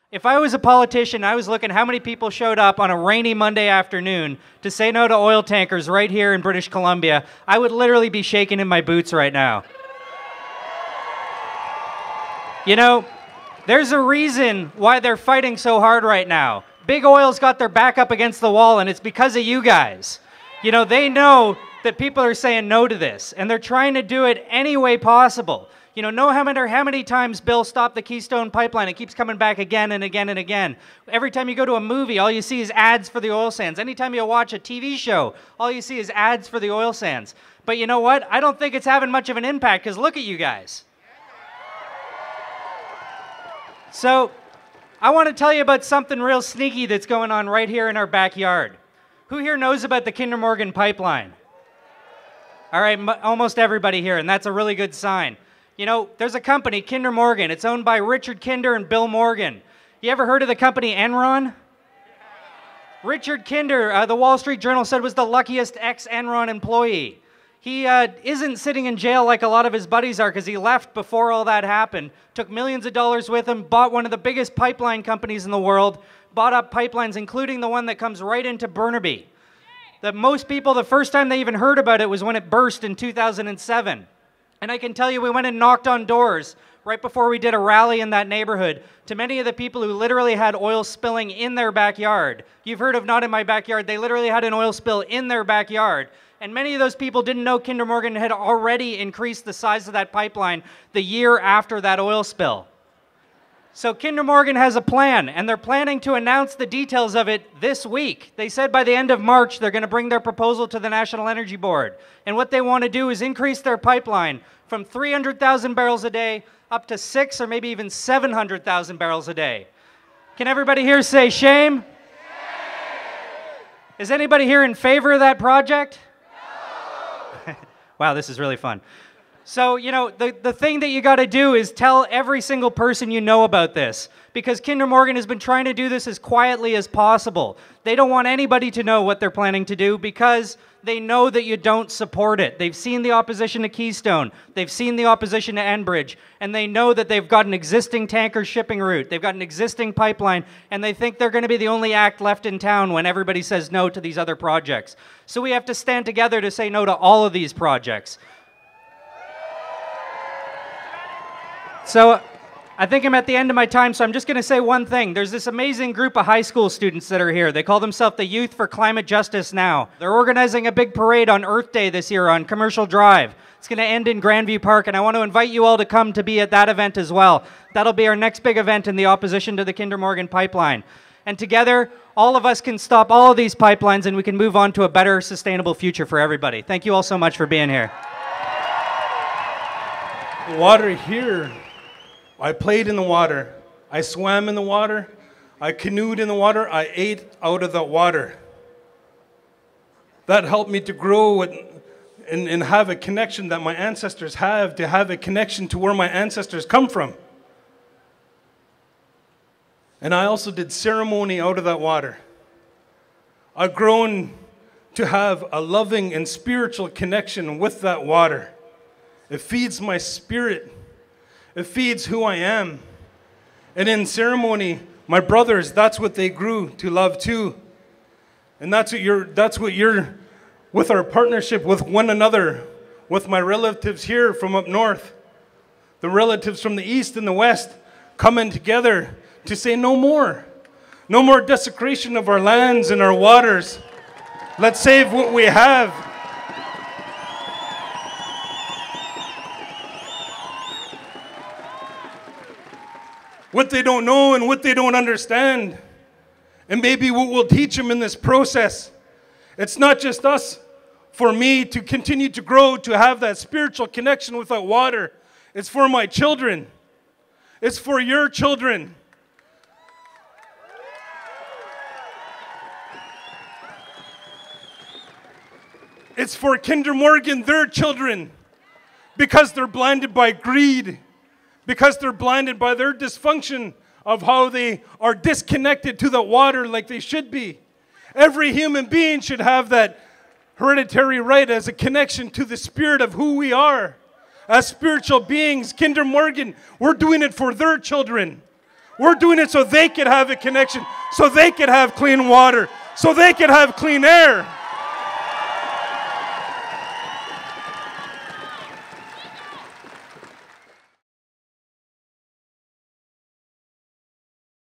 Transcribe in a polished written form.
If I was a politician, I was looking how many people showed up on a rainy Monday afternoon to say no to oil tankers right here in British Columbia, I would literally be shaking in my boots right now. You know, there's a reason why they're fighting so hard right now. Big Oil's got their back up against the wall, and it's because of you guys. You know, they know that people are saying no to this, and they're trying to do it any way possible. You know, no matter how many times Bill stopped the Keystone Pipeline, it keeps coming back again and again and again. Every time you go to a movie, all you see is ads for the oil sands. Anytime you watch a TV show, all you see is ads for the oil sands. But you know what? I don't think it's having much of an impact, because look at you guys. So, I want to tell you about something real sneaky that's going on right here in our backyard. Who here knows about the Kinder Morgan pipeline? All right, almost everybody here, and that's a really good sign. You know, there's a company, Kinder Morgan. It's owned by Richard Kinder and Bill Morgan. You ever heard of the company Enron? Richard Kinder, the Wall Street Journal said, was the luckiest ex-Enron employee. He isn't sitting in jail like a lot of his buddies are, because he left before all that happened, took millions of dollars with him, bought one of the biggest pipeline companies in the world, bought up pipelines, including the one that comes right into Burnaby. That most people, the first time they even heard about it was when it burst in 2007. And I can tell you, we went and knocked on doors right before we did a rally in that neighborhood to many of the people who literally had oil spilling in their backyard. You've heard of not in my backyard. They literally had an oil spill in their backyard. And many of those people didn't know Kinder Morgan had already increased the size of that pipeline the year after that oil spill. So Kinder Morgan has a plan, and they're planning to announce the details of it this week. They said by the end of March they're going to bring their proposal to the National Energy Board. And what they want to do is increase their pipeline from 300,000 barrels a day up to 6 or maybe even 700,000 barrels a day. Can everybody here say shame? Shame! Is anybody here in favor of that project? No! Wow, this is really fun. So, you know, the thing that you got to do is tell every single person you know about this, because Kinder Morgan has been trying to do this as quietly as possible. They don't want anybody to know what they're planning to do because they know that you don't support it. They've seen the opposition to Keystone. They've seen the opposition to Enbridge, and they know that they've got an existing tanker shipping route. They've got an existing pipeline, and they think they're going to be the only act left in town when everybody says no to these other projects. So we have to stand together to say no to all of these projects. So I think I'm at the end of my time, so I'm just going to say one thing. There's this amazing group of high school students that are here. They call themselves the Youth for Climate Justice Now. They're organizing a big parade on Earth Day this year on Commercial Drive. It's going to end in Grandview Park, and I want to invite you all to come to be at that event as well. That'll be our next big event in the opposition to the Kinder Morgan pipeline. And together, all of us can stop all of these pipelines, and we can move on to a better, sustainable future for everybody. Thank you all so much for being here. Water here. I played in the water. I swam in the water. I canoed in the water. I ate out of the water. That helped me to grow and have a connection that my ancestors have, to have a connection to where my ancestors come from. And I also did ceremony out of that water. I've grown to have a loving and spiritual connection with that water. It feeds my spirit. It feeds who I am. And in ceremony, my brothers, that's what they grew to love too. And that's what you're with our partnership with one another, with my relatives here from up north, the relatives from the east and the west, coming together to say no more. No more desecration of our lands and our waters. Let's save what we have. What they don't know and what they don't understand. And maybe what we'll teach them in this process. It's not just us, for me to continue to grow, to have that spiritual connection with that water. It's for my children. It's for your children. It's for Kinder Morgan, their children, because they're blinded by greed. Because they're blinded by their dysfunction of how they are disconnected to the water like they should be. Every human being should have that hereditary right as a connection to the spirit of who we are. As spiritual beings, Kinder Morgan, we're doing it for their children. We're doing it so they could have a connection, so they could have clean water, so they could have clean air.